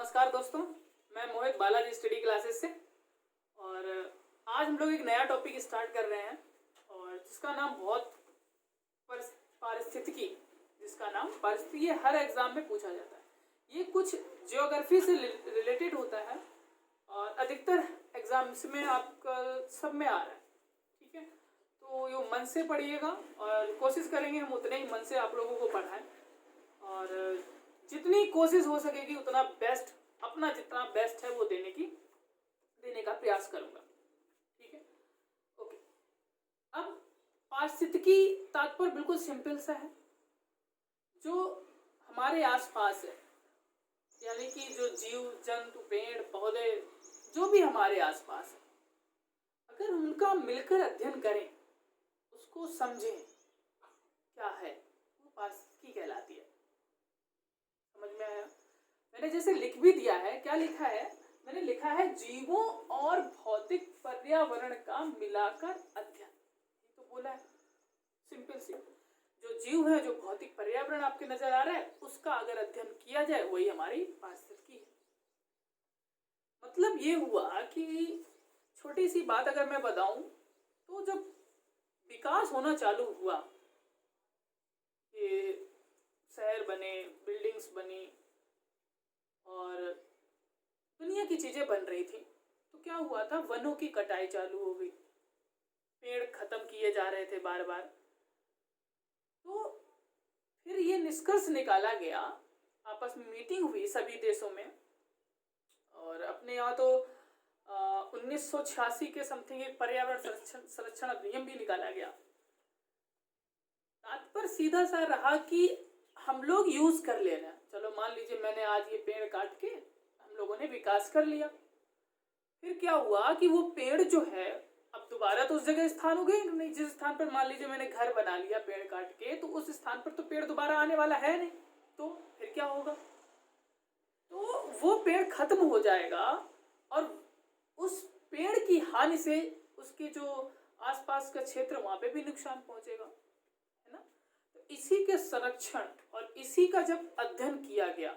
नमस्कार दोस्तों, मैं मोहित बालाजी स्टडी क्लासेस से। और आज हम लोग एक नया टॉपिक स्टार्ट कर रहे हैं और जिसका नाम पारिस्थितिकी, जिसका नाम पारिस्थितिकी हर एग्जाम में पूछा जाता है। ये कुछ ज्योग्राफी से रिलेटेड होता है और अधिकतर एग्जाम्स में आपका सब में आ रहा है। ठीक है, तो ये मन से पढ़िएगा और कोशिश करेंगे हम उतने ही मन से आप लोगों को पढ़ाएं और जितनी कोशिश हो सकेगी उतना बेस्ट, अपना जितना बेस्ट है वो देने का प्रयास करूंगा। ठीक है, ओके। अब पारिस्थितिकी तात्पर्य बिल्कुल सिंपल सा है, जो हमारे आसपास है, यानी कि जो जीव जंतु पेड़ पौधे जो भी हमारे आसपास है, अगर उनका मिलकर अध्ययन करें, उसको समझें क्या है, वो पारिस्थितिकी कहलाती है। समझ में आया? मैंने जैसे लिख भी दिया है, क्या लिखा है? मैंने लिखा है जीवों और भौतिक पर्यावरण का मिलाकर अध्ययन। ये तो बोला है सिंपल सी, जो जीव है, जो भौतिक पर्यावरण आपके नजर आ रहा है, उसका अगर अध्ययन किया जाए वही हमारी पारिस्थितिकी है। मतलब ये हुआ कि छोटी सी बात अगर मैं बताऊं तो जब विकास होना चालू हुआ, ये शहर बने, बिल्डिंग्स बनी और दुनिया की चीजें बन रही थी, तो क्या हुआ था, वनों की कटाई चालू हो गई, पेड़ खत्म किए जा रहे थे बार बार। तो फिर ये निष्कर्ष निकाला गया, आपस में मीटिंग हुई सभी देशों में, और अपने यहाँ तो 1986 के समथिंग एक पर्यावरण संरक्षण अधिनियम भी निकाला गया। तात्पर्य सीधा सा रहा कि हम लोग यूज कर ले रहे हैं। चलो मान लीजिए मैंने आज ये पेड़ काट के हम लोगों ने विकास कर लिया, फिर क्या हुआ कि वो पेड़ जो है अब दोबारा तो उस जगह स्थान हो गए नहीं। जिस स्थान पर मान लीजिए मैंने घर बना लिया पेड़ काट के, तो उस स्थान पर तो पेड़ दोबारा आने वाला है नहीं, तो फिर क्या होगा, तो वो पेड़ खत्म हो जाएगा और उस पेड़ की हानि से उसके जो आसपास का क्षेत्र वहां पे भी नुकसान पहुंचेगा, है ना। तो इसी के संरक्षण और इसी का जब अध्ययन किया गया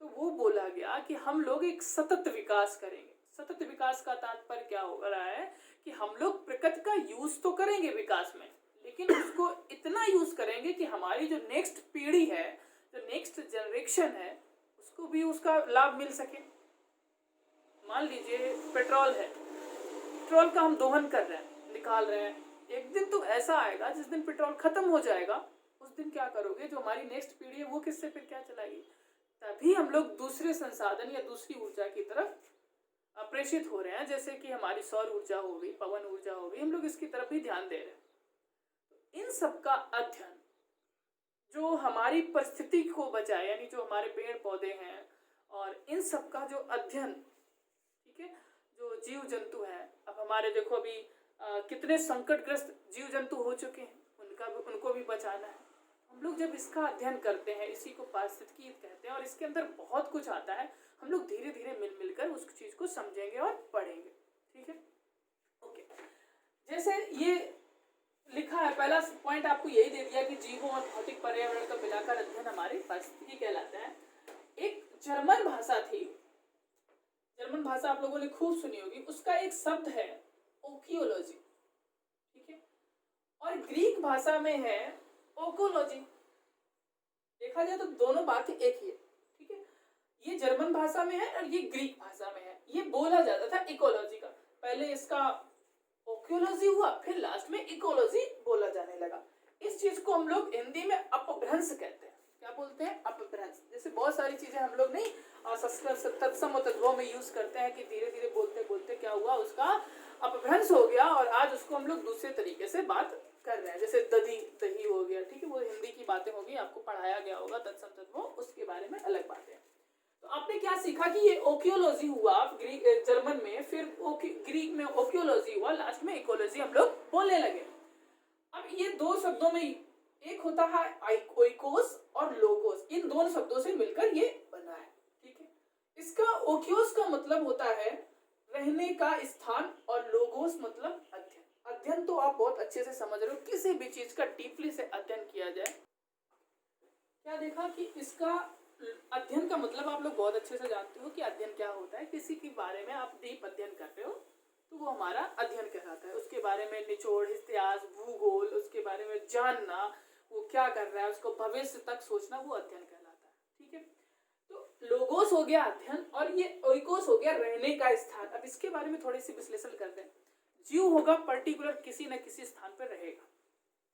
तो वो बोला गया कि हम लोग एक सतत विकास करेंगे। सतत विकास का तात्पर्य क्या हो रहा है कि हम लोग प्रकृति का यूज तो करेंगे विकास में, लेकिन उसको इतना यूज करेंगे कि हमारी जो नेक्स्ट पीढ़ी है, जो नेक्स्ट जनरेशन है, उसको भी उसका लाभ मिल सके। मान लीजिए पेट्रोल है, पेट्रोल का हम दोहन कर रहे हैं, निकाल रहे हैं, एक दिन तो ऐसा आएगा जिस दिन पेट्रोल खत्म हो जाएगा, उस दिन क्या करोगे, जो हमारी नेक्स्ट पीढ़ी है वो किससे फिर क्या चलाएगी। तभी हम लोग दूसरे संसाधन या दूसरी ऊर्जा की तरफ प्रेषित हो रहे हैं, जैसे कि हमारी सौर ऊर्जा हो गई, पवन ऊर्जा हो गई, हम लोग इसकी तरफ भी ध्यान दे रहे हैं। तो इन सब का अध्ययन जो हमारी परिस्थिति को बचाए, यानी जो हमारे पेड़ पौधे हैं और इन सब का जो अध्ययन, ठीक है, जो जीव जंतु हैं, अब हमारे देखो अभी कितने संकटग्रस्त जीव जंतु हो चुके हैं, उनको भी बचाना है। हम लोग जब इसका अध्ययन करते हैं, इसी को पारिस्थितिकी कहते हैं और इसके अंदर बहुत कुछ आता है। हम लोग धीरे धीरे मिलकर उस चीज को समझेंगे और पढ़ेंगे। ठीक है, ओके। जैसे ये लिखा है, पहला पॉइंट आपको यही दे दिया कि जीवों और भौतिक पर्यावरण का मिलाकर अध्ययन हमारी पारिस्थितिकी कहलाता है। एक जर्मन भाषा थी, जर्मन भाषा आप लोगों ने खूब सुनी होगी, उसका एक शब्द है ओकियोलॉजी, ठीक है, और ग्रीक भाषा में है ओकोलॉजी। देखा जाए तो दोनों बातें एक ही है, ठीक है। ये जर्मन भाषा में है और ये ग्रीक भाषा में है। ये बोला जाता था इकोलॉजी का, पहले इसका ओकियोलॉजी हुआ, फिर लास्ट में इकोलॉजी बोला जाने लगा। इस चीज को हम लोग हिंदी में अपभ्रंश कहते हैं। क्या बोलते हैं? अपभ्रंश। जैसे बहुत सारी चीजें हम लोग नहीं तत्सम और तद्भव में यूज करते हैं कि धीरे धीरे बोलते बोलते क्या हुआ, उसका अपभ्रंश हो गया और आज उसको हम लोग दूसरे तरीके से बात कर रहे हैं। जैसे दही हो गया, ठीक है, वो हिंदी की बातें होगी, आपको पढ़ाया गया होगा तत्सम तद्भव, उसके बारे में अलग बातें। तो आपने क्या सीखा कि ये ओकियोलॉजी हुआ जर्मन में, फिर ग्रीक में ओकियोलॉजी हुआ, लास्ट में इकोलॉजी हम लोग बोलने लगे। अब ये दो शब्दों में एक होता है ओइकोस और लोगोस, इन दोनों शब्दों से मिलकर ये बना है, ठीक है। इसका ओकियोस का मतलब होता है रहने का स्थान और लोगोस मतलब अध्ययन। अध्ययन तो आप बहुत अच्छे से समझ रहे हो, किसी भी चीज का डीपली से अध्ययन किया जाए। क्या देखा कि इसका अध्ययन का मतलब आप लोग बहुत अच्छे से जानते हो कि अध्ययन क्या होता है। किसी के बारे में आप डीप अध्ययन कर रहे हो तो वो हमारा अध्ययन कहलाता है। उसके बारे में निचोड़, इतिहास, भूगोल, उसके बारे में जानना, वो क्या कर रहा है, उसको भविष्य तक सोचना, वो अध्ययन कहलाता है। ठीक है, तो लोगोस हो गया अध्ययन और ये ओइकोस हो गया रहने का स्थान। अब इसके बारे में थोड़ी सी विश्लेषण करते हैं। जीव होगा पर्टिकुलर किसी न किसी स्थान पर रहेगा।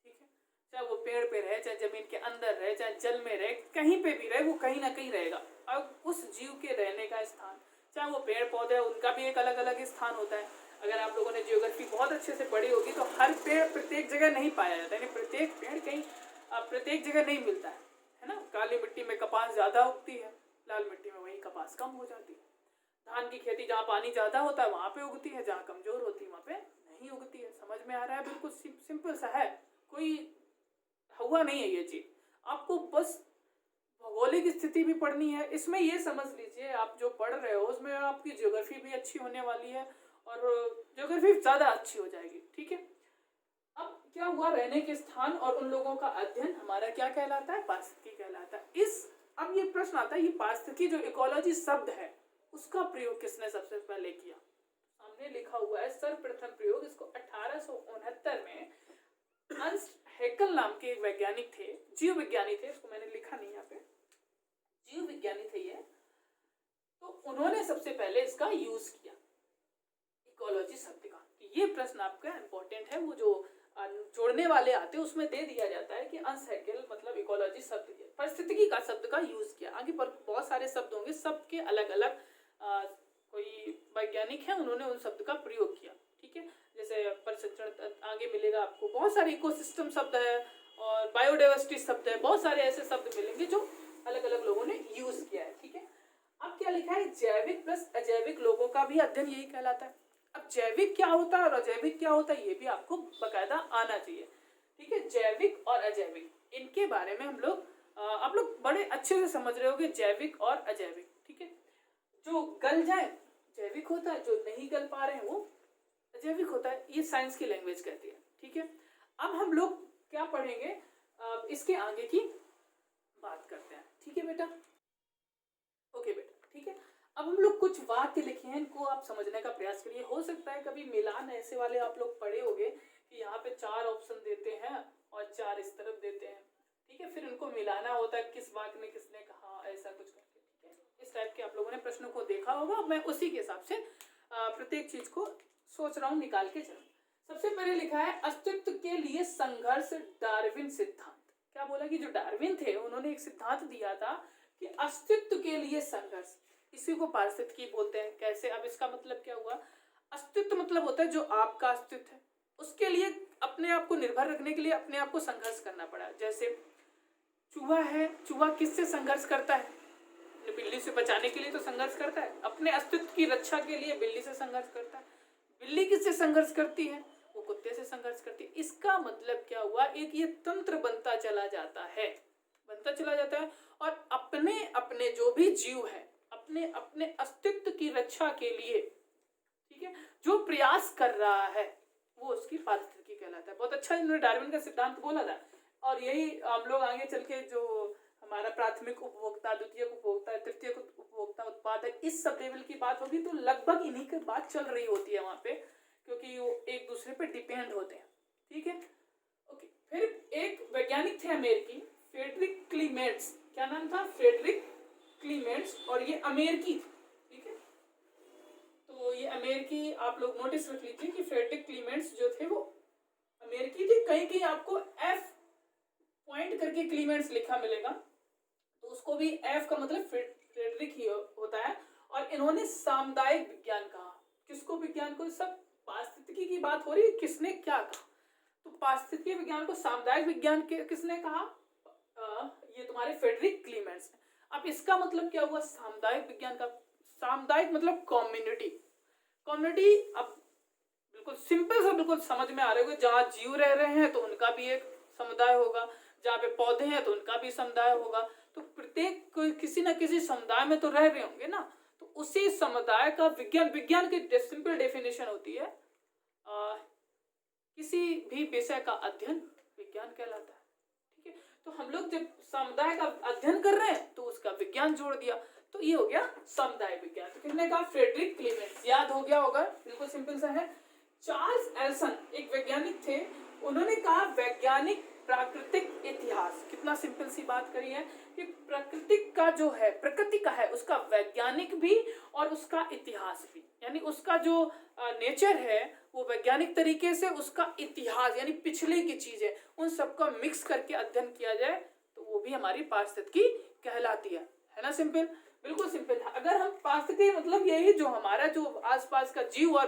ठीक है, चाहे वो पेड़ पे रहे, चाहे जमीन के अंदर रहे, चाहे जल में रहे, कहीं पे भी रहे, वो कहीं ना कहीं रहेगा। अब उस जीव के रहने का स्थान, चाहे वो पेड़ पौधे, उनका भी एक अलग अलग स्थान होता है। अगर आप लोगों ने जियोग्राफी बहुत अच्छे से पढ़ी होगी तो हर पेड़ प्रत्येक जगह नहीं पाया जाता है, प्रत्येक पेड़ कहीं प्रत्येक जगह नहीं मिलता है ना। काली मिट्टी में कपास ज्यादा उगती है, लाल मिट्टी में वही कपास कम हो जाती है। धान की खेती जहाँ पानी ज्यादा होता है वहां पे उगती है, जहाँ कमजोर होती है वहां पे नहीं उगती है। समझ में आ रहा है? बिल्कुल सिंपल सा है, कोई हुआ नहीं है ये चीज। आपको बस भौगोलिक स्थिति भी पढ़नी है। इसमें ये समझ लीजिए आप जो पढ़ रहे हो उसमें आपकी ज्योग्राफी भी अच्छी होने वाली है और ज्योग्राफी ज्यादा अच्छी हो जाएगी। ठीक है, अब क्या हुआ, रहने के स्थान और उन लोगों का अध्ययन हमारा क्या कहलाता है? पारिस्थितिकी कहलाता है। अब ये प्रश्न आता है, ये पारिस्थितिकी जो इकोलॉजी शब्द है उसका प्रयोग किसने सबसे पहले किया? सामने लिखा हुआ है सर्वप्रथम प्रयोग इसको 1869 में अर्नस्ट हैकेल नाम के एक वैज्ञानिक थे, जीव विज्ञानी थे, इसको मैंने लिखा नहीं यहाँ पे, जीव विज्ञानी थे ये, तो उन्होंने सबसे पहले इसका यूज किया इकोलॉजी शब्द का। ये प्रश्न आपका इंपॉर्टेंट है, वो जो जोड़ने वाले आते हैं उसमें दे दिया जाता है कि अर्नस्ट हैकेल मतलब इकोलॉजी शब्द दिया, परिस्थितिकी का शब्द का यूज किया। आगे पर बहुत सारे शब्द होंगे, सबके अलग अलग कोई वैज्ञानिक है उन्होंने उन शब्द का प्रयोग किया। ठीक है, जैसे परिसंचरण आगे मिलेगा आपको, बहुत सारे इकोसिस्टम शब्द है और बायोडाइवर्सिटी शब्द है, बहुत सारे ऐसे शब्द मिलेंगे जो अलग अलग लोगों ने यूज किया है। ठीक है, अब क्या लिखा है, जैविक प्लस अजैविक लोगों का भी अध्ययन यही कहलाता है। अब जैविक क्या होता है और अजैविक क्या होता है ये भी आपको बकायदा आना चाहिए। ठीक है, जैविक और अजैविक इनके बारे में हम लोग आप लोग बड़े अच्छे से समझ रहे होगे, जैविक और अजैविक। ठीक है, जो गल जाए जैविक होता है, जो नहीं गल पा रहे हैं वो अजैविक होता है, ये साइंस की लैंग्वेज कहती है। ठीक है, अब हम लोग क्या पढ़ेंगे, इसके आगे की बात करते हैं। ठीक है बेटा, ओके बेटा। ठीक है, अब हम लोग कुछ वाक्य लिखे हैं, इनको आप समझने का प्रयास करिए। हो सकता है कभी मिलान ऐसे वाले आप लोग पढ़े होंगे कि यहाँ पे 4 ऑप्शन देते हैं और 4 इस तरफ देते हैं। ठीक है, फिर उनको मिलाना होता है, किस वाक्य में किसने कहा, ऐसा कुछ करके। ठीक है, इस टाइप के आप लोगों ने प्रश्नों को देखा होगा, मैं उसी के हिसाब से प्रत्येक चीज को सोच रहा हूँ निकाल के चलूं। सबसे पहले लिखा है अस्तित्व के लिए संघर्ष, डार्विन सिद्धांत। क्या बोला कि जो डार्विन थे उन्होंने एक सिद्धांत दिया था कि अस्तित्व के लिए संघर्ष, इसी को पारिस्थितिकी बोलते हैं। कैसे? अब इसका मतलब क्या हुआ, अस्तित्व मतलब होता है जो आपका अस्तित्व है उसके लिए अपने आप को निर्भर रखने के लिए अपने आप को संघर्ष करना पड़ा। जैसे चूहा है, चूहा किससे संघर्ष करता है? बिल्ली से बचाने के लिए तो संघर्ष करता है, अपने अस्तित्व की रक्षा के लिए बिल्ली से संघर्ष करता है। बिल्ली किससे संघर्ष करती है? वो कुत्ते से संघर्ष करती है। इसका मतलब क्या हुआ, एक ये तंत्र बनता चला जाता है, बनता चला जाता है और अपने अपने जो भी जीव है अपने अपने अस्तित्व की रक्षा के लिए, ठीक है, जो प्रयास कर रहा है वो उसकी पारिस्थितिकी कहलाता है। बहुत अच्छा इन्होंने डार्विन का सिद्धांत बोला था और यही हम लोग आगे चल के जो हमारा प्राथमिक उपभोक्ता, द्वितीयक उपभोक्ता, तृतीयक उपभोक्ता, उत्पादक, इस सब लेवल की बात होगी तो लगभग इन्हीं की बात चल रही होती है वहां पे, क्योंकि वो एक दूसरे पे डिपेंड होते हैं। ठीक है, ओके। फिर एक वैज्ञानिक थे अमेरिकी, फ्रेडरिक क्लीमेंट्स। क्या नाम था? फ्रेडरिक क्लीमेंट्स, और ये अमेरिकी थे। ठीक है, तो ये अमेरिकी आप लोग नोटिस रख लीजिए कि फ्रेडरिक क्लीमेंट्स जो थे वो अमेरिकी थे। कहीं कहीं आपको एफ पॉइंट करके क्लीमेंट्स लिखा मिलेगा, तो उसको भी एफ का मतलब फ्रेडरिक ही होता है। और इन्होंने सामुदायिक विज्ञान कहा। किसको? विज्ञान को। सब पारिस्थितिकी की बात हो रही है, किसने क्या कहा? तो पारिस्थितिकी विज्ञान को सामुदायिक विज्ञान किसने कहा? ये तुम्हारे फ्रेडरिक क्लीमेंट्स ने। अब इसका मतलब क्या हुआ सामुदायिक विज्ञान का? सामुदायिक मतलब कम्युनिटी। कम्युनिटी अब बिल्कुल सिंपल सा बिल्कुल समझ में आ रहे होगा, जहाँ जीव रह रहे हैं तो उनका भी एक समुदाय होगा, जहाँ पे पौधे हैं तो उनका भी समुदाय होगा। तो प्रत्येक कोई किसी न किसी समुदाय में तो रह रहे होंगे ना, तो उसी समुदाय का विज्ञान की सिंपल डेफिनेशन होती है किसी भी विषय का अध्ययन विज्ञान कहलाता है। ठीक है, तो हम लोग जब समुदाय का अध्ययन कर रहे हैं तो उसका विज्ञान जोड़ दिया, तो ये हो गया समुदाय विज्ञान। तो किसने कहा? Frederick Clements. याद हो गया होगा, बिल्कुल सिंपल सा है। चार्ल्स एल्सन एक वैज्ञानिक थे, उन्होंने कहा वैज्ञानिक प्राकृतिक इतिहास। कितना सिंपल सी बात करी है कि प्राकृतिक का जो है, प्रकृति का है, उसका वैज्ञानिक भी और उसका इतिहास भी, यानी उसका जो नेचर है वो वैज्ञानिक तरीके से, उसका इतिहास यानी पिछले की चीजें, उन सबका मिक्स करके अध्ययन किया जाए तो वो भी हमारी पारिस्थितिकी कहलाती है ना। सिंपल, बिल्कुल सिंपल है। अगर हम पारिस्थितिकी मतलब यही जो हमारा जो आसपास का जीव और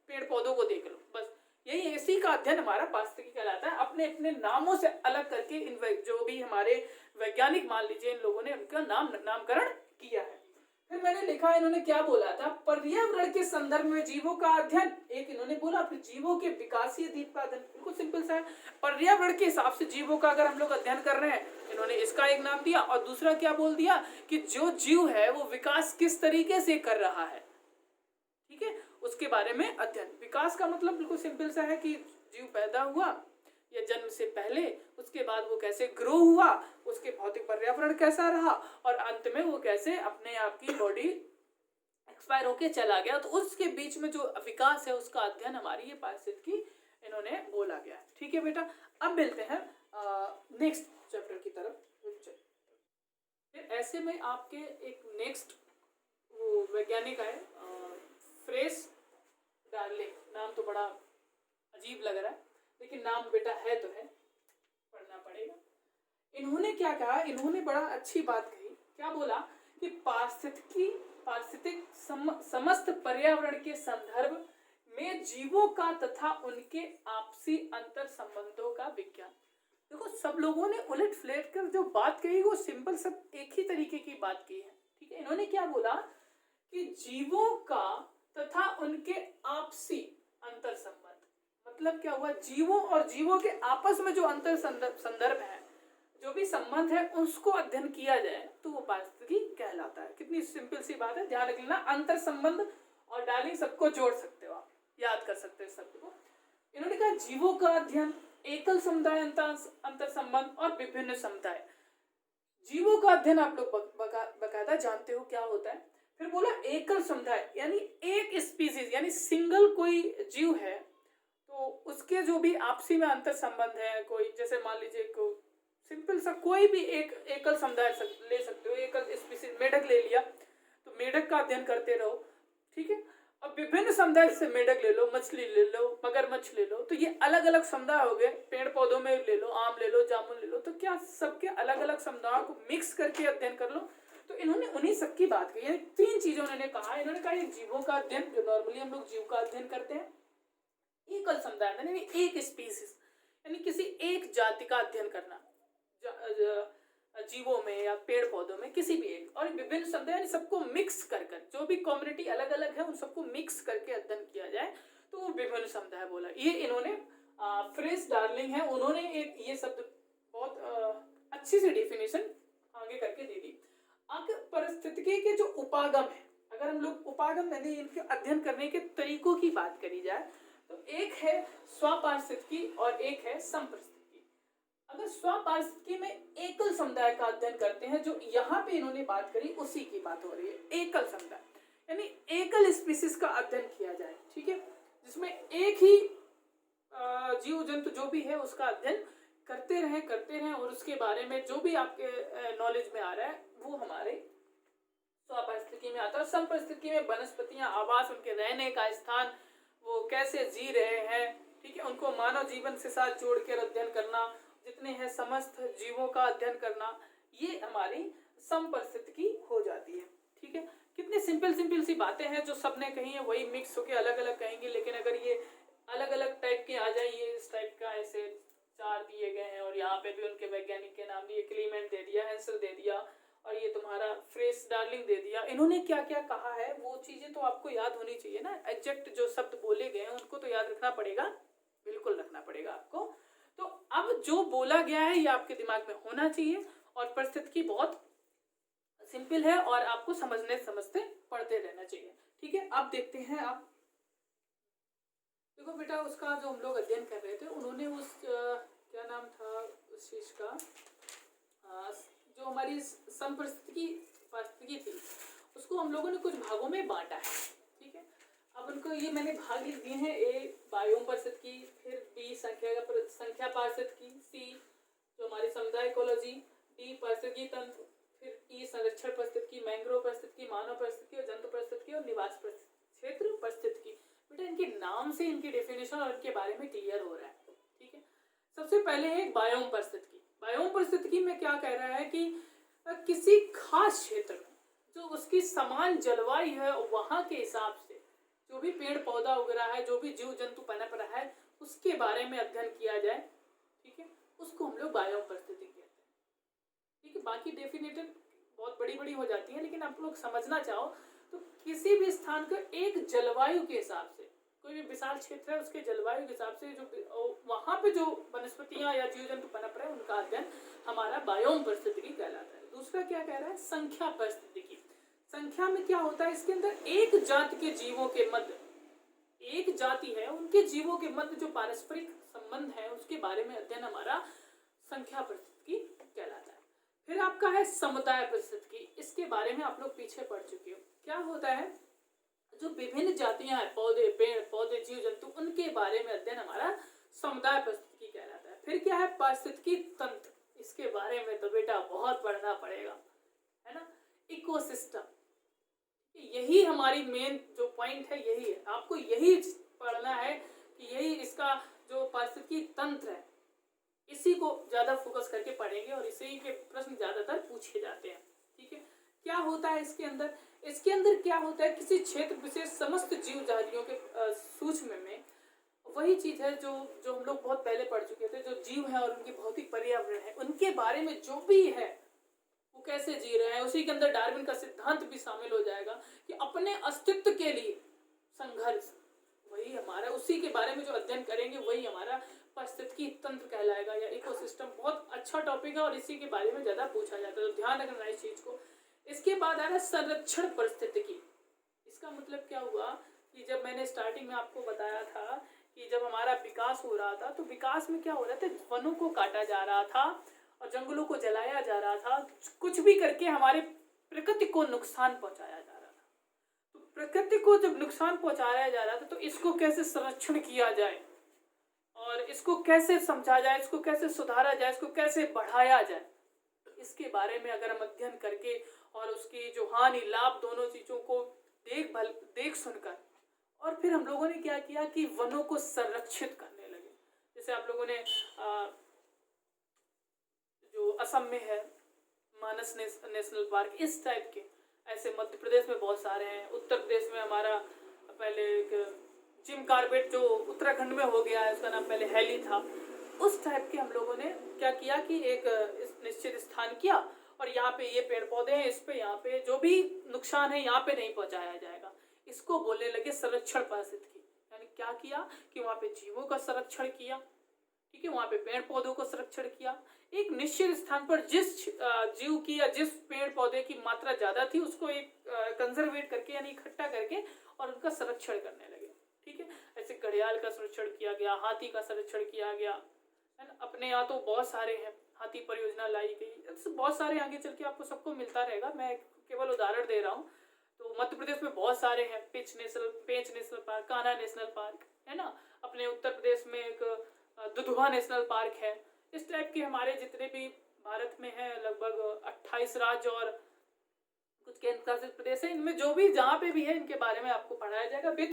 पेड़ पौधों को देख लो, बस यही इसी का अध्ययन हमारा पारिस्थितिकी कहलाता है। अपने अपने नामों से अलग करके इन जो भी हमारे वैज्ञानिक मान लीजिए, इन लोगों ने उनका नामकरण किया है। फिर मैंने लिखा, इन्होंने क्या बोला था? पर्यावरण के संदर्भ में जीवों का अध्ययन, एक इन्होंने बोला। फिर जीवों के विकासीय दीप का अध्ययन, बिल्कुल सिंपल सा है। पर्यावरण के हिसाब से जीवों का अगर हम लोग अध्ययन कर रहे हैं, इन्होंने इसका एक नाम दिया। और दूसरा क्या बोल दिया कि जो जीव है वो विकास किस तरीके से कर रहा है, ठीक है, उसके बारे में अध्ययन। विकास का मतलब बिल्कुल सिंपल सा है कि जीव पैदा हुआ या जन्म से पहले, उसके बाद वो कैसे ग्रो हुआ, उसके भौतिक पर्यावरण कैसा रहा, और अंत में वो कैसे अपने आप की बॉडी एक्सपायर होके चला गया। तो उसके बीच में जो विकास है उसका अध्ययन हमारी ये पारिस्थितिकी इन्होंने बोला गया है। ठीक है बेटा, अब मिलते हैं नेक्स्ट चैप्टर की तरफ। फिर ऐसे में आपके एक नेक्स्ट वो वैज्ञानिक आए, फ्रेस डार्लिंग। नाम तो बड़ा अजीब लग रहा है, लेकिन नाम बेटा है तो है, पढ़ना पड़ेगा। इन्होंने क्या कहा? इन्होंने बड़ा अच्छी बात कही। क्या बोला कि पारिस्थितिक समस्त पर्यावरण के संदर्भ में जीवों का तथा उनके आपसी अंतर संबंधों का विज्ञान। देखो, सब लोगों ने उलट फ्लेट कर जो बात कही वो सिंपल सब एक ही तरीके की बात की है। ठीक है, इन्होंने क्या बोला कि जीवों का तथा उनके आपसी अंतर संबंध, मतलब क्या हुआ? जीवों और जीवों के आपस में जो अंतर संदर्भ है, जो भी संबंध है, उसको अध्ययन किया जाए तो वो पारिस्थितिकी कहलाता है। कितनी सिंपल सी बात है, ध्यान रख लेना। अंतर संबंध और डार्लिंग सबको जोड़ सकते हो आप, याद कर सकते हो शब्द को। इन्होंने कहा जीवों का अध्ययन, एकल समुदाय अंतर संबंध और विभिन्न समुदाय। जीवों का अध्ययन आप लोग बकायदा जानते हो क्या होता है। फिर बोला एकल समुदाय, यानी एक स्पीसीज यानी सिंगल कोई जीव है तो उसके जो भी आपसी में अंतर संबंध है, कोई जैसे मान लीजिए को सिंपल सा कोई भी एक एकल समुदाय ले सकते हो, एकल स्पीसीज। मेढक ले लिया तो मेढक का अध्ययन करते रहो, ठीक है। अब विभिन्न समुदाय से मेढक ले लो, मछली ले लो, मगरमच्छ ले लो, तो ये अलग अलग समुदाय हो गए। पेड़ पौधों में ले लो, आम ले लो, जामुन ले लो, तो क्या सबके अलग अलग समुदायों को मिक्स करके अध्ययन कर लो। तो इन्होंने उन्हीं सबकी बात कही, यानी तीन चीजें उन्होंने कहा। इन्होंने कहा ये जीवों का अध्ययन, जो नॉर्मली हम लोग जीव का अध्ययन करते हैं, एकल समुदाय यानी एक स्पीसीज यानी किसी एक जाति का अध्ययन करना, जीवों में या पेड़ पौधों में किसी भी एक, और विभिन्न समुदाय यानी सबको मिक्स कर जो भी कम्युनिटी अलग अलग है उन सबको मिक्स करके अध्ययन किया जाए तो वो विभिन्न समुदाय बोला। ये इन्होंने फ्रेस डार्लिंग है, उन्होंने एक ये शब्द बहुत अच्छी सी डेफिनेशन आगे करके दे दी। आगे पारिस्थितिकी के जो उपागम है, अगर हम लोग उपागम यानी इनके अध्ययन करने के तरीकों की बात करी जाए तो एक है स्वपारिस्थितिकी और एक है समपारिस्थितिकी। अगर स्वपारिस्थितिकी में एकल समुदाय का अध्ययन करते हैं, जो यहाँ पे इन्होंने बात करी उसी की बात हो रही है। एकल समुदाय यानी एकल स्पीसीज का अध्ययन किया जाए, ठीक है, जिसमें एक ही जीव जंतु जो भी है उसका अध्ययन करते रहें और उसके बारे में जो भी आपके नॉलेज में आ रहा है वो हमारे स्वपारिस्थितिकी में आता है। समपारिस्थितिकी में वनस्पतियां, आवास, उनके रहने का स्थान, वो कैसे जी रहे हैं, ठीक है, उनको मानव जीवन से साथ जोड़ कर अध्ययन करना, जितने हैं समस्त जीवों का अध्ययन करना, ये हमारी समपारिस्थितिकी हो जाती है। ठीक है, कितनी सिंपल सी बातें हैं जो सबने कही है, वही मिक्स होके अलग अलग कहेंगे, लेकिन अगर ये अलग अलग टाइप के आ जाए, ये इस टाइप का ऐसे चार दिए गए हैं और यहाँ पे भी उनके वैज्ञानिक के नाम दिए, क्लीमेंट दे दिया, हेंसल दे दिया और ये तुम्हारा फ्रेस डार्लिंग दे दिया। इन्होंने क्या क्या कहा है वो चीजें तो आपको याद होनी चाहिए ना, एग्जैक्ट जो शब्द बोले गए हैं उनको तो याद रखना पड़ेगा, बिल्कुल रखना पड़ेगा आपको। तो अब जो बोला गया है ये आपके दिमाग में होना चाहिए और परिस्थितिकी बहुत सिंपल है और आपको समझते पढ़ते रहना चाहिए। ठीक है, अब देखते हैं आप देखो बेटा, उसका जो हम लोग अध्ययन कर रहे थे उन्होंने उस क्या नाम था उस चीज का, जो हमारी पारिस्थितिकी थी उसको हम लोगों ने कुछ भागों में बांटा है। ठीक है, अब उनको ये मैंने भाग लिख दिए हैं। ए बायोम पारिस्थितिकी, फिर बी संख्या पारिस्थितिकी, सी जो हमारी समुदाय इकोलॉजी, डी पारिस्थितिकी तंत्र, फिर ई संरक्षण पारिस्थितिकी, मैंग्रोव पारिस्थितिकी, मानव पारिस्थितिकी और जंतु पारिस्थितिकी और निवास क्षेत्र पारिस्थितिकी। बेटा इनके नाम से इनकी डेफिनेशन और इनके बारे में क्लियर हो रहा है। ठीक है, सबसे पहले है बायोम पारिस्थितिकी। बायोम पारिस्थितिकी में क्या कह रहा है कि किसी खास क्षेत्र में जो उसकी समान जलवायु है वहां के हिसाब से जो भी पेड़ पौधा उग रहा है, जो भी जीव जंतु पनप रहा है, उसके बारे में अध्ययन किया जाए। ठीक है, उसको हम लोग बायोम पारिस्थितिकी कहते हैं। ठीक है, बाकी डेफिनेशन बहुत बड़ी बड़ी हो जाती है, लेकिन आप लोग समझना चाहो तो किसी भी स्थान को एक जलवायु के हिसाब से, कोई भी विशाल क्षेत्र है उसके जलवायु के हिसाब से जो वहां पे जो वनस्पतियां या जीव जंतु पनप रहे हैं उनका अध्ययन हमारा बायोम पारिस्थितिकी कहलाता है। दूसरा क्या कह रहा है, संख्या पारिस्थितिकी। संख्या में क्या होता है, इसके अंदर एक जाति के जीवों के मध्य, एक जाति है उनके जीवों के मध्य जो पारस्परिक संबंध है उसके बारे में अध्ययन हमारा संख्या पारिस्थितिकी कहलाता है। फिर आपका है समुदाय पारिस्थितिकी। इसके बारे में आप लोग पीछे पढ़ चुके हो। क्या होता है, जो विभिन्न जातियां हैं, पौधे, पेड़ पौधे, जीव जंतु, उनके बारे में अध्ययन हमारा समुदाय पारिस्थितिकी कहलाता है। फिर क्या है, पारिस्थितिकी तंत्र। इसके बारे में तो बेटा बहुत पढ़ना पड़ेगा, है ना। इकोसिस्टम, यही हमारी मेन जो पॉइंट है, यही है, आपको यही पढ़ना है कि यही इसका जो पारिस्थितिकी तंत्र है इसी को ज्यादा फोकस करके पढ़ेंगे और इसी के प्रश्न ज्यादातर पूछे जाते हैं। ठीक है, क्या होता है इसके अंदर, इसके अंदर क्या होता है, किसी क्षेत्र विशेष समस्त जीव जातियों के सूक्ष्म में वही चीज है जो हम लोग बहुत पहले पढ़ चुके थे, जो जीव है और उनकी भौतिक पर्यावरण है उनके बारे में जो भी है वो कैसे जी रहे हैं। उसी के अंदर डार्विन का सिद्धांत भी शामिल हो जाएगा कि अपने अस्तित्व के लिए संघर्ष, वही हमारा, उसी के बारे में जो अध्ययन करेंगे वही हमारा पारिस्थितिकी तंत्र कहलाएगा या इकोसिस्टम। बहुत अच्छा टॉपिक है और इसी के बारे में ज्यादा पूछा जाता है, तो ध्यान रखना इस चीज को। इसके बाद आ रहा है संरक्षण पारिस्थितिकी। इसका मतलब क्या हुआ कि जब मैंने स्टार्टिंग में आपको बताया था कि जब हमारा विकास हो रहा था तो विकास में क्या हो रहा था, वनों को काटा जा रहा था और जंगलों को जलाया जा रहा था, कुछ भी करके हमारे प्रकृति को नुकसान पहुंचाया जा रहा था। तो प्रकृति को जब नुकसान पहुंचाया जा रहा था तो इसको कैसे संरक्षण किया जाए और इसको कैसे समझा जाए, इसको कैसे सुधारा जाए, इसको कैसे बढ़ाया जाए, तो इसके बारे में अगर हम अध्ययन करके और उसकी जो हानि लाभ दोनों चीजों को देख सुनकर, और फिर हम लोगों ने क्या किया कि वनों को संरक्षित करने लगे। जैसे आप लोगों ने जो असम में है मानस नेशनल पार्क, इस टाइप के ऐसे मध्य प्रदेश में बहुत सारे हैं। उत्तर प्रदेश में हमारा पहले एक जिम कार्बेट जो उत्तराखंड में हो गया है, उसका नाम पहले हैली था। उस टाइप के हम लोगों ने क्या किया कि एक निश्चित स्थान किया और यहाँ पे ये पेड़ पौधे हैं, इस पे यहाँ पे जो भी नुकसान है यहाँ पे नहीं पहुंचाया जाएगा, इसको बोलने लगे संरक्षण पारिस्थितिकी। यानी क्या किया कि वहाँ पे जीवों का संरक्षण किया, ठीक है, वहाँ पे पेड़ पौधों को संरक्षण किया। एक निश्चित स्थान पर जिस जीव की या जिस पेड़ पौधे की मात्रा ज्यादा थी उसको एक कंजर्वेट करके यानी इकट्ठा करके और उनका संरक्षण करने लगे। ठीक है, ऐसे घड़ियाल का संरक्षण किया गया, हाथी का संरक्षण किया गया, है ना। अपने यहाँ तो बहुत सारे हैं, हाथी परियोजना लाई गई, बहुत सारे आगे चल के आपको सबको मिलता रहेगा, मैं केवल उदाहरण दे रहा हूँ। तो मध्य प्रदेश में बहुत सारे हैं, Pench national park, Kanha national park, है ना। अपने उत्तर प्रदेश में एक दुधवा नेशनल पार्क है। इस टाइप के हमारे जितने भी भारत में है लगभग 28 राज्य और कुछ केंद्र शासित प्रदेश है, इनमें जो भी जहाँ पे भी है इनके बारे में आपको पढ़ाया जाएगा, विथ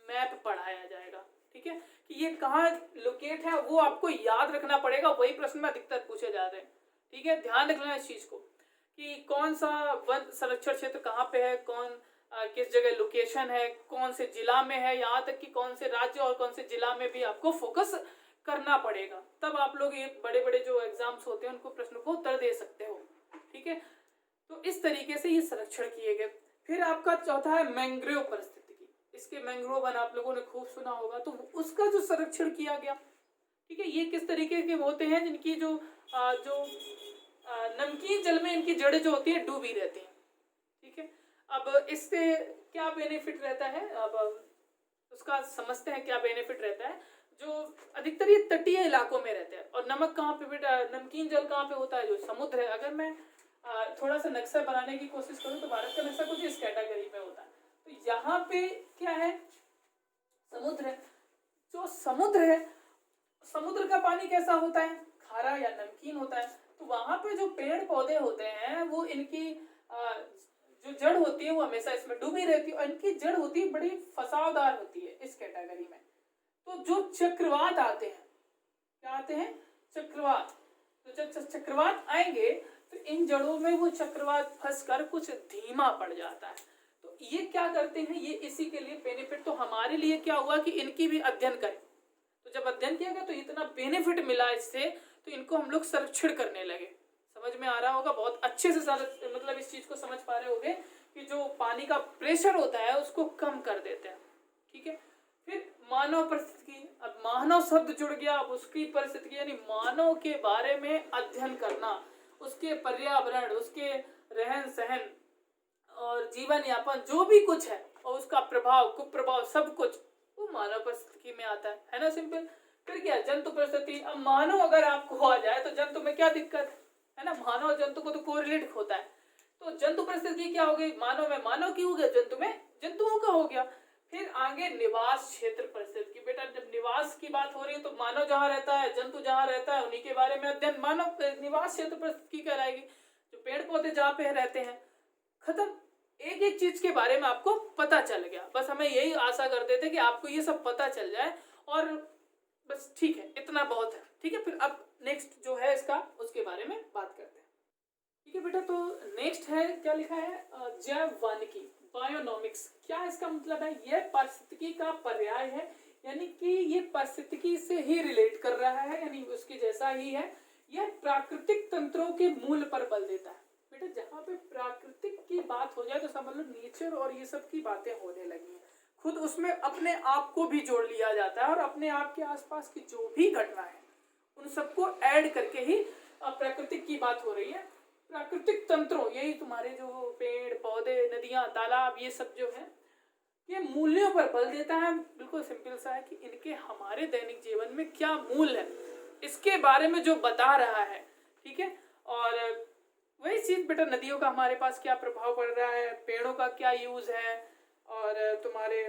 मैप पढ़ाया जाएगा। ठीक है, कि ये कहाँ लोकेट है वो आपको याद रखना पड़ेगा, वही प्रश्न में अधिकतर पूछे जाते हैं। ठीक है, ध्यान रखना इस चीज को कि कौन सा वन संरक्षण क्षेत्र कहाँ पे है, कौन किस जगह लोकेशन है, कौन से जिला में है, यहाँ तक कि कौन से राज्य और कौन से जिला में भी आपको फोकस करना पड़ेगा। तब आप लोग ये बड़े बड़े जो एग्जाम्स होते हैं उनको प्रश्न को उत्तर दे सकते हो। ठीक है, तो इस तरीके से ये संरक्षण किए गए। फिर आपका चौथा है मैंग्रोव पारिस्थितिकी। इसके मैंग्रोव वन आप लोगों ने खूब सुना होगा, तो उसका जो संरक्षण किया गया। ठीक है, ये किस तरीके के होते हैं जिनकी जो नमकीन जल में इनकी जड़ें जो होती है डूबी रहती हैं। ठीक है, अब इससे क्या बेनिफिट रहता है, अब उसका समझते हैं क्या बेनिफिट रहता है। जो अधिकतर ये तटीय इलाकों में रहते हैं। और नमक कहाँ पे बेटा, नमकीन जल कहाँ पे होता है, जो समुद्र है। अगर मैं थोड़ा सा नक्शा बनाने की कोशिश करूँ तो भारत का नक्शा कुछ इस कैटेगरी में होता है। तो यहाँ पे क्या है, समुद्र है। जो समुद्र है, समुद्र का पानी कैसा होता है, खारा या नमकीन होता है। तो वहां पे जो पेड़ पौधे होते हैं वो इनकी जो जड़ होती है वो हमेशा इसमें डूबी रहती है, और इनकी जड़ होती है बड़ी फसावदार होती है इस कैटेगरी में। तो जो चक्रवात आते हैं, क्या आते हैं, चक्रवात। तो जब चक्रवात आएंगे तो इन जड़ों में वो चक्रवात फंसकर कुछ धीमा पड़ जाता है। तो ये क्या करते हैं, ये इसी के लिए बेनिफिट। तो हमारे लिए क्या हुआ कि इनकी भी अध्ययन करें। तो जब अध्ययन किया गया तो इतना बेनिफिट मिला इससे, तो इनको हम लोग संरक्षण करने लगे। समझ में आ रहा होगा, बहुत अच्छे से मतलब इस चीज को समझ पा रहे होगे कि जो पानी का प्रेशर होता है उसको कम कर देते हैं। ठीक है, फिर मानव परिस्थिति। अब मानव शब्द जुड़ गया, अब उसकी परिस्थिति यानी मानव के बारे में अध्ययन करना, उसके पर्यावरण, उसके रहन सहन और जीवन यापन जो भी कुछ है, और उसका प्रभाव कुप्रभाव सब कुछ वो मानव परिस्थिति में आता है ना, सिंपल। फिर क्या, जंतु परिस्थिति। अब मानव अगर आपको आ जाए तो जंतु में क्या दिक्कत है ना, मानव और जंतु को तो कोरिलेट होता है। तो जंतु परिस्थिति क्या हो गई, मानव में मानव की हो गया, जंतु में जंतुओं का हो गया। फिर आगे निवास क्षेत्र परिस्थिति की। बेटा जब निवास की बात हो रही है तो मानव जहाँ रहता है, जंतु जहाँ रहता है, उन्हीं के बारे में अध्ययन मानव निवास क्षेत्र परिस्थिति कहलाएगी। जो पेड़ पौधे जहाँ पे रहते हैं, खत्म। एक एक चीज के बारे में आपको पता चल गया। बस हमें यही आशा करते थे कि आपको ये सब पता चल जाए, और बस ठीक है, इतना बहुत है। ठीक है, फिर अब नेक्स्ट जो है इसका, उसके बारे में बात करते हैं। ठीक है बेटा, तो नेक्स्ट है, क्या लिखा है, जैव वानिकी, बायोनॉमिक्स। क्या इसका मतलब है, यह पारिस्थितिकी का पर्याय है, यानी कि ये पारिस्थितिकी से ही रिलेट कर रहा है, यानी उसके जैसा ही है। यह प्राकृतिक तंत्रों के मूल पर बल देता है। बेटा जहाँ पे प्राकृतिक की बात हो जाए तो समझ लो नेचर और ये सब की बातें होने लगी हैं। खुद उसमें अपने आप को भी जोड़ लिया जाता है, और अपने आप के आसपास की जो भी घटना है उन सबको ऐड करके ही प्राकृतिक की बात हो रही है। प्राकृतिक तंत्रों, यही तुम्हारे जो पेड़ पौधे, नदियां, तालाब, ये सब जो है, ये मूल्यों पर बल देता है। बिल्कुल सिंपल सा है कि इनके हमारे दैनिक जीवन में क्या मूल है, इसके बारे में जो बता रहा है। ठीक है, और वही चीज बेटा, नदियों का हमारे पास क्या प्रभाव पड़ रहा है, पेड़ों का क्या यूज है, और तुम्हारे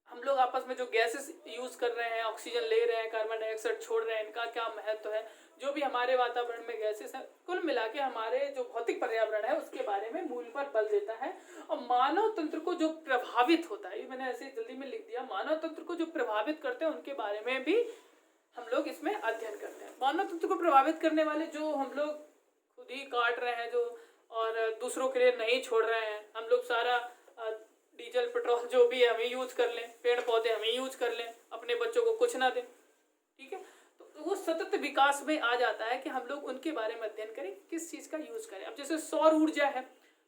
हम लोग आपस में जो गैसेस यूज कर रहे हैं, ऑक्सीजन ले रहे हैं, कार्बन डाइऑक्साइड छोड़ रहे हैं, इनका क्या महत्व है, जो भी हमारे वातावरण में गैसेस हैं, कुल मिला के हमारे जो भौतिक पर्यावरण है उसके बारे में मूल पर बल देता है। और मानव तंत्र को जो प्रभावित होता है, ये मैंने ऐसे जल्दी में लिख दिया, मानव तंत्र को जो प्रभावित करते हैं उनके बारे में भी हम लोग इसमें अध्ययन करते हैं। मानव तंत्र को प्रभावित करने वाले जो हम लोग खुद ही काट रहे हैं, जो और दूसरों के लिए नहीं छोड़ रहे हैं, हम लोग सारा डीजल पेट्रोल जो भी है हमें यूज कर लें, पेड़ पौधे हमें यूज कर लें, अपने बच्चों को कुछ ना दें। ठीक है, तो वो सतत विकास में आ जाता है कि हम लोग उनके बारे में अध्ययन करें, किस चीज का यूज करें। अब जैसे सौर ऊर्जा है,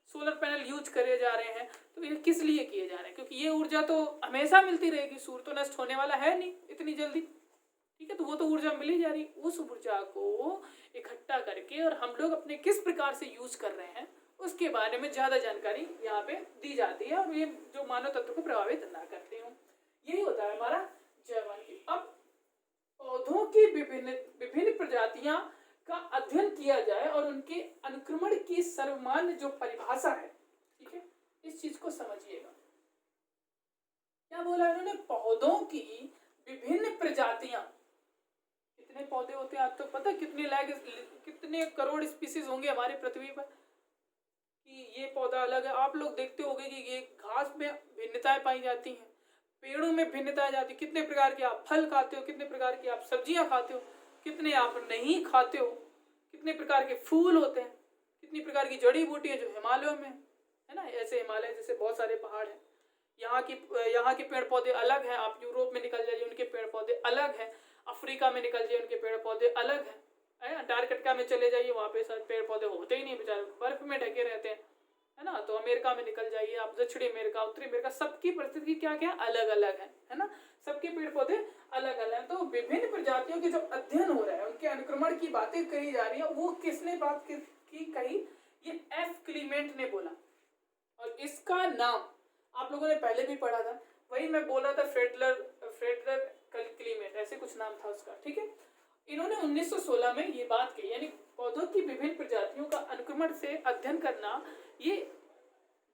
सोलर पैनल यूज करे जा रहे हैं, तो ये किस लिए किए जा रहे हैं, क्योंकि ये ऊर्जा तो हमेशा मिलती रहेगी, सूर्य तो नष्ट होने वाला है नहीं इतनी जल्दी। ठीक है, तो वो तो ऊर्जा मिल ही जा रही, उस ऊर्जा को इकट्ठा करके और हम लोग अपने किस प्रकार से यूज कर रहे हैं उसके बारे में ज्यादा जानकारी यहाँ पे दी जाती है, और ये जो मानव तत्व को प्रभावित ना करते हो, यही होता है हमारा जैवानिकी। अब पौधों की विभिन्न प्रजातियां का अध्ययन किया जाए और उनके अनुक्रमण की सर्वमान्य जो परिभाषा है, ठीक है, इस चीज को समझिएगा। क्या बोला इन्होंने, पौधों की विभिन्न प्रजातियां। कितने पौधे होते हैं, आप तो पता कितने करोड़ स्पीसीज होंगे हमारी पृथ्वी पर, कि ये पौधा अलग है। आप लोग देखते होंगे कि ये घास में भिन्नताएं पाई जाती हैं, पेड़ों में भिन्नताएं जाती, कितने प्रकार के आप फल खाते हो, कितने प्रकार की आप सब्जियां खाते हो, कितने आप नहीं खाते हो, कितने प्रकार के फूल होते हैं, कितनी प्रकार की जड़ी बूटियां जो हिमालयों में है ना। ऐसे हिमालय जैसे बहुत सारे पहाड़ हैं, यहाँ के पेड़ पौधे अलग हैं। आप यूरोप में निकल जाइए, उनके पेड़ पौधे अलग हैं। अफ्रीका में निकल जाइए, उनके पेड़ पौधे अलग हैं। अंटार्कटिका में चले जाइए, वहाँ पे सारे पेड़ पौधे होते ही नहीं, बेचारे बर्फ में ढके रहते हैं, है ना। तो अमेरिका में निकल जाइए आप, दक्षिणी अमेरिका, उत्तरी अमेरिका, सबकी परिस्थिति क्या क्या अलग अलग है ना। सबके पेड़ पौधे अलग अलग हैं। तो विभिन्न प्रजातियों के जो अध्ययन हो रहा है, उनके अनुक्रमण की बातें कही जा रही है, वो किसने बात की कही, ये एफ क्लीमेंट ने बोला। और इसका नाम आप लोगों ने पहले भी पढ़ा था, वही मैं बोला था, फ्रेडरर क्लीमेट, ऐसे कुछ नाम था उसका, ठीक है। इन्होंने 1916 में ये बात कही, यानी पौधों की विभिन्न प्रजातियों का अनुक्रमण से अध्ययन करना ये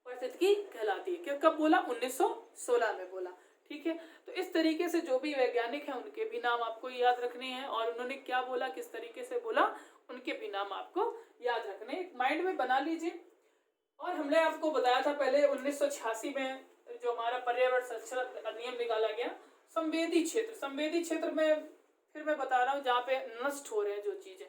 पारिस्थितिकी कहलाती है। कब बोला? 1916 में बोला, ठीक है। तो इस तरीके से जो भी वैज्ञानिक हैं उनके भी नाम आपको याद रखने हैं, और उन्होंने क्या बोला, किस तरीके से बोला, उनके भी नाम आपको याद रखने, माइंड में बना लीजिए। और हमने आपको बताया था पहले 1986 में जो हमारा पर्यावरण संरक्षण अधिनियम निकाला गया, संवेदी क्षेत्र, संवेदी क्षेत्र में फिर मैं बता रहा हूँ जहाँ पे नष्ट हो रहे हैं जो चीजें,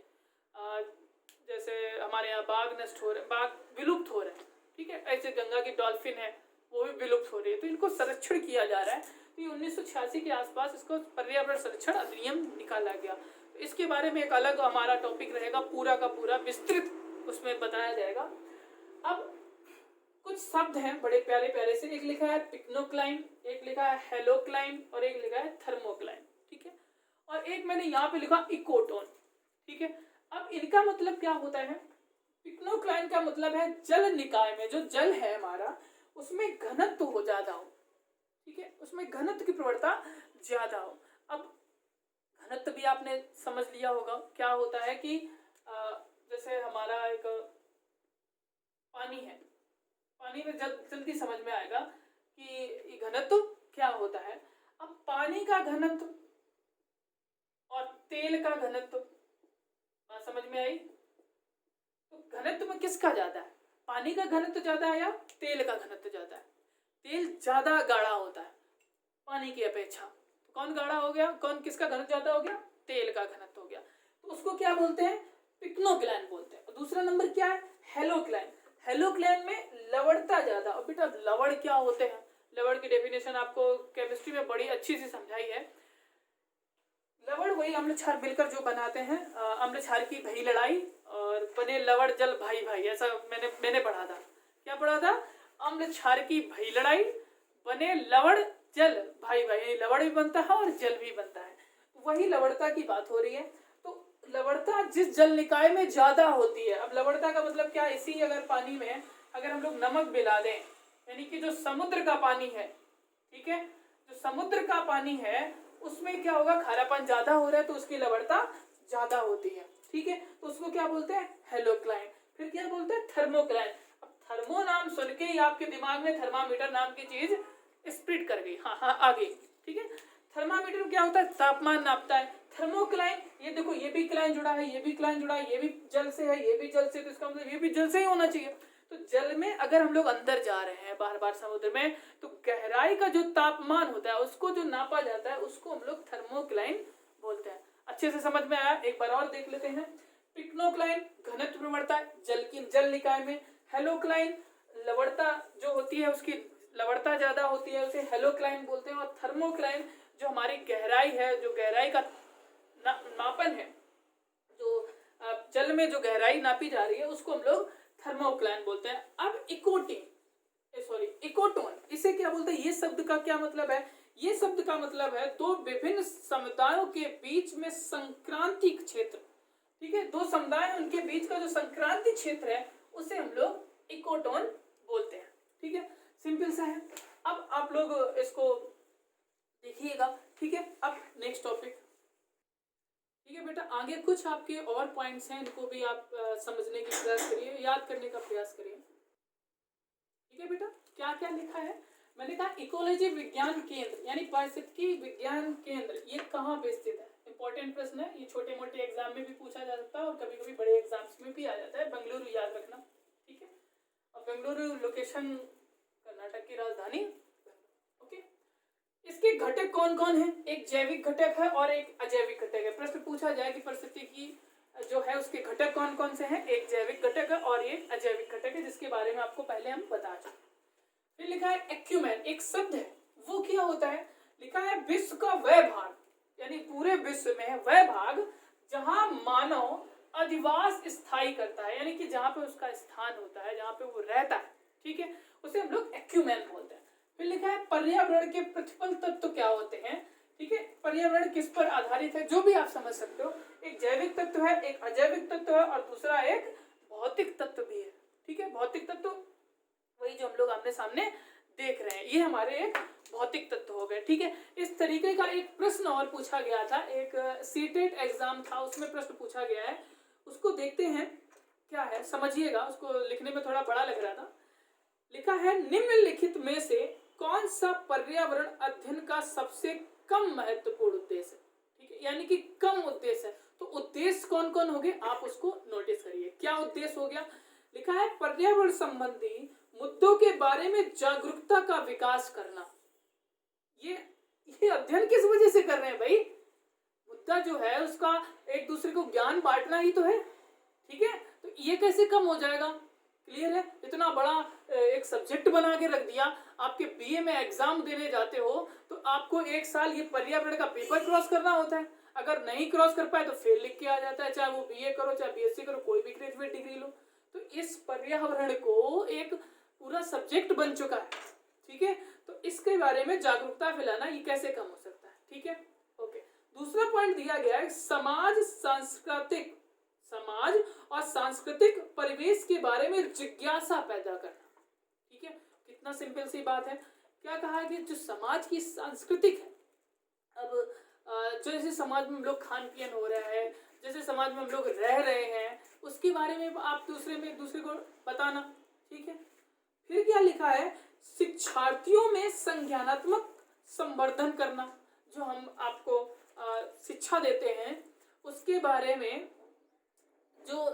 जैसे हमारे यहाँ बाघ नष्ट हो रहे, बाघ विलुप्त हो रहे हैं, ठीक है। ऐसे गंगा की डॉल्फिन है वो भी विलुप्त हो रही है, तो इनको संरक्षण किया जा रहा है। तो ये 1986 के आसपास इसको पर्यावरण संरक्षण अधिनियम निकाला गया। तो इसके बारे में एक अलग हमारा टॉपिक रहेगा, पूरा का पूरा विस्तृत उसमें बताया जाएगा। अब कुछ शब्द हैं बड़े प्यारे प्यारे से, एक लिखा है पिक्नोक्लाइन, एक लिखा है हेलोक्लाइन, और एक लिखा है थर्मोक्लाइन, ठीक है। और एक मैंने यहाँ पे लिखा इकोटोन, ठीक है। अब इनका मतलब क्या होता है? पिक्नोक्लाइन का मतलब है जल निकाय में जो जल है हमारा उसमें घनत्व हो ज्यादा हो, ठीक है, उसमें घनत्व की प्रवणता ज्यादा हो। अब घनत्व भी आपने समझ लिया होगा क्या होता है कि जैसे हमारा एक पानी है, पानी में जल्दी समझ में आएगा कि घनत्व क्या होता है। अब पानी का घनत्व और तेल का घनत्व, बात समझ में आई? तो घनत्व में किसका ज्यादा है? पानी का घनत्व ज्यादा है या तेल का घनत्व ज्यादा है? तेल ज्यादा गाढ़ा होता है पानी की अपेक्षा, तो कौन गाढ़ा हो गया, कौन किसका घनत्व ज्यादा हो गया? तेल का घनत्व हो गया। तो उसको क्या बोलते हैं? पिक्नोक्लाइन बोलते हैं। दूसरा नंबर क्या है? हेलोक्लाइन। हेलोक्लाइन में लवणता ज्यादा। और बेटा लवण क्या होते हैं? लवण की डेफिनेशन आपको केमिस्ट्री में बड़ी अच्छी सी समझाई है। लवण वही अम्ल क्षार मिलकर जो बनाते हैं, अम्ल क्षार की भई लड़ाई और बने लवण जल भाई भाई, ऐसा मैंने पढ़ा था। क्या पढ़ा था? अम्ल क्षार की भई लड़ाई बने लवण जल भाई भाई, लवण भी बनता है और जल भी बनता है, वही लवणता की बात हो रही है। तो लवणता जिस जल निकाय में ज्यादा होती है, अब लवणता का मतलब क्या? इसी अगर पानी में अगर हम लोग नमक मिला दें, यानी कि जो समुद्र का पानी है, ठीक है, जो समुद्र का पानी है उसमें क्या होगा? खारापन ज्यादा हो रहा है तो उसकी लवणता ज्यादा होती है, ठीक है। तो उसको क्या बोलते हैं? हेलोक्लाइन। फिर क्या बोलते हैं? थर्मोक्लाइन। अब थर्मो नाम सुन के ही आपके दिमाग में थर्मामीटर नाम की चीज स्प्रिट कर गई, हाँ आ गई, ठीक है। थर्मामीटर क्या होता है? तापमान नापता है। थर्मोक्लाइन, ये देखो ये भी क्लाइन जुड़ा है, ये भी क्लाइन जुड़ा है, ये भी जल से है, ये भी जल से, तो इसका मतलब ये भी जल से ही होना चाहिए। तो जल में अगर हम लोग अंदर जा रहे हैं बार बार समुद्र में, तो गहराई का जो तापमान होता है उसको जो नापा जाता है उसको हम लोग थर्मोक्लाइन बोलते हैं। अच्छे से समझ में आया? एक बार और देख लेते हैं। पिक्नोक्लाइन घनत्व प्रवणता जल निकाय में, हेलोक्लाइन लवणता जो होती है उसकी लवणता ज्यादा होती है, उसे हेलोक्लाइन बोलते हैं। और थर्मोक्लाइन जो हमारी गहराई है, जो गहराई का मापन है, जो जल में जो गहराई नापी जा रही है उसको हम लोग थर्मोक्लाइन बोलते हैं। अब इकोटोन, इसे क्या बोलते हैं? ये शब्द का क्या मतलब है? ये शब्द का मतलब है दो विभिन्न समुदायों के बीच में संक्रांति क्षेत्र, ठीक है, दो समुदाय उनके बीच का जो संक्रांति क्षेत्र है उसे हम लोग इकोटोन बोलते हैं, ठीक है। सिंपल सा है। अब आप लोग इसको देखिएगा, ठीक है। अब नेक्स्ट टॉपिक, ठीक है बेटा, आगे कुछ आपके और पॉइंट्स हैं, इनको भी आप समझने की प्रयास करिए, याद करने का प्रयास करिए, ठीक है बेटा। क्या क्या लिखा है? मैंने कहा इकोलॉजी विज्ञान केंद्र यानी पारिस्थितिकी विज्ञान केंद्र, ये कहाँ पे स्थित है? इंपॉर्टेंट प्रश्न है, ये छोटे मोटे एग्जाम में भी पूछा जा सकता है और कभी कभी बड़े एग्जाम्स में भी आ जाता है। बेंगलुरु याद रखना, ठीक है। और बेंगलुरु लोकेशन कर्नाटक की राजधानी, ओके। इसके घटक कौन कौन है? एक जैविक घटक है और एक अजैविक घटक है। प्रश्न पूछा जाए कि पारिस्थितिकी जो है उसके घटक कौन कौन से हैं? एक जैविक घटक है और एक अजैविक घटक है, जिसके बारे में आपको पहले हम बता चुके। फिर लिखा है एक्यूमेन, एक शब्द है, वो क्या होता है? लिखा है विश्व का वह भाग, यानी पूरे विश्व में वह भाग जहां मानव अधिवास स्थायी करता है, यानी कि जहां पे उसका स्थान होता है, जहां पे वो रहता है, ठीक है, उसे हम लोग एक्यूमेन बोलते हैं। फिर लिखा है पर्यावरण के प्रतिफल तत्व क्या होते हैं, ठीक है। पर्यावरण किस पर आधारित है? जो भी आप समझ सकते हो। एक जैविक तत्व है, एक अजैविक तत्व है और दूसरा एक भौतिक तत्व भी है, ठीक है। भौतिक तत्व वही जो हम लोग आमने सामने देख रहे हैं। ये हमारे एक भौतिक तत्व हो गए, ठीक है। इस तरीके का एक प्रश्न और पूछा गया था, एक सीटेट एग्जाम था, उसमें प्रश्न पूछा गया है, उसको देखते हैं क्या है, समझिएगा। उसको लिखने में थोड़ा बड़ा लग रहा था। लिखा है, निम्नलिखित में से कौन सा पर्यावरण अध्ययन का सबसे कम महत्वपूर्ण उद्देश्य है, ठीक है, यानी कि कम उद्देश्य है। तो उद्देश्य कौन कौन हो गए, आप उसको नोटिस करिए। क्या उद्देश्य हो गया, लिखा है पर्यावरण संबंधी मुद्दों के बारे में जागरूकता का विकास करना। ये अध्ययन किस वजह से कर रहे हैं भाई, मुद्दा जो है उसका एक दूसरे को ज्ञान बांटना ही तो है, ठीक है। तो ये कैसे कम हो जाएगा, क्लियर है। इतना बड़ा एक सब्जेक्ट बना के रख दिया। आपके बीए में एग्जाम देने जाते हो तो आपको एक साल ये पर्यावरण का पेपर क्रॉस करना होता है। अगर नहीं क्रॉस कर पाए तो फेल लिख के आ जाता है, चाहे वो बीए करो चाहे बीएससी करो, कोई भी ग्रेजुएट डिग्री लो। तो इस पर्यावरण को एक पूरा सब्जेक्ट बन चुका है, ठीक है। तो इसके बारे में जागरूकता फैलाना ये कैसे कम हो सकता है, ठीक है, ओके। दूसरा पॉइंट दिया गया है, समाज और सांस्कृतिक परिवेश के बारे में जिज्ञासा पैदा करना, ठीक है। कितना सिंपल सी बात है। क्या कहा कि जो समाज की सांस्कृतिक है, अब जैसे समाज में हम लोग खान पियन हो रहा है, जैसे समाज में हम लोग रह रहे हैं, उसके बारे में आप एक दूसरे को बताना, ठीक है। फिर क्या लिखा है, शिक्षार्थियों में संज्ञानात्मक संवर्धन करना। जो हम आपको शिक्षा देते हैं उसके बारे में, जो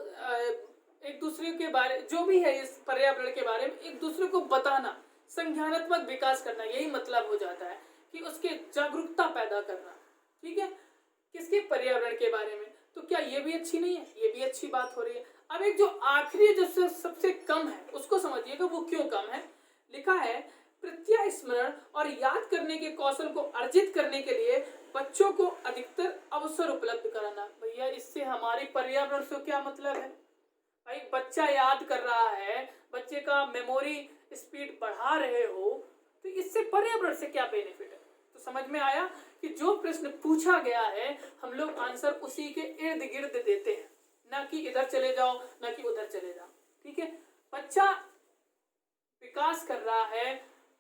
एक दूसरे के बारे जो भी है इस पर्यावरण के बारे में एक दूसरे को बताना, संज्ञानात्मक विकास करना, यही मतलब हो जाता है कि उसके जागरूकता पैदा करना, ठीक है, किसके पर्यावरण के बारे में। तो क्या ये भी अच्छी नहीं है, ये भी अच्छी बात हो रही है। अब एक जो आखिरी जो सबसे कम है उसको समझिएगा, वो क्यों कम है। लिखा है, प्रत्यय स्मरण और याद करने के कौशल को अर्जित करने के लिए बच्चों को अधिकतर अवसर उपलब्ध कराना। भैया इससे हमारे पर्यावरण से क्या मतलब है भाई, बच्चा याद कर रहा है, बच्चे का मेमोरी स्पीड बढ़ा रहे हो, तो इससे पर्यावरण से क्या बेनिफिट है। तो समझ में आया कि जो प्रश्न पूछा गया है हम लोग आंसर उसी के इर्द गिर्द देते हैं, ना कि इधर चले जाओ ना कि उधर चले जाओ, ठीक है। बच्चा विकास कर रहा है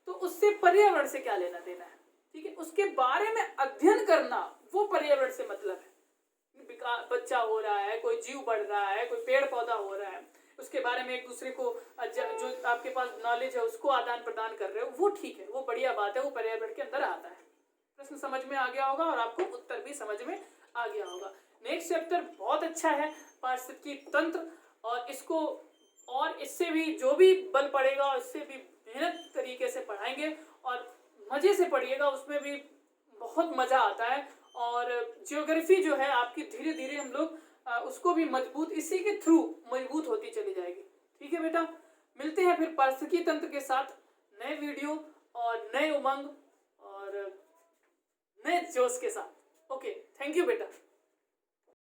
तो उससे पर्यावरण से क्या लेना देना है, ठीक है। उसके बारे में अध्ययन करना, वो पर्यावरण से मतलब है। बच्चा हो रहा है, कोई जीव बढ़ रहा है, कोई पेड़ पौधा हो रहा है, उसके बारे में एक दूसरे को जो आपके पास नॉलेज है उसको आदान प्रदान कर रहे हो, वो ठीक है, वो बढ़िया बात है, वो पर्यावरण के अंदर आता है। प्रश्न समझ में आ गया होगा और आपको उत्तर भी समझ में आ गया होगा। नेक्स्ट चैप्टर बहुत अच्छा है, पारिस्थितिकी तंत्र, और इसको और इससे भी जो भी बल पड़ेगा इससे भी मेहनत तरीके से पढ़ाएंगे और मजे से पढ़िएगा, उसमें भी बहुत मजा आता है। और ज्योग्राफी जो है आपकी धीरे धीरे हम लोग उसको भी मजबूत, इसी के थ्रू मजबूत होती चली जाएगी, ठीक है बेटा। मिलते हैं फिर पारिस्थितिकी तंत्र के साथ नए वीडियो और नए उमंग और नए जोश के साथ। ओके, थैंक यू बेटा।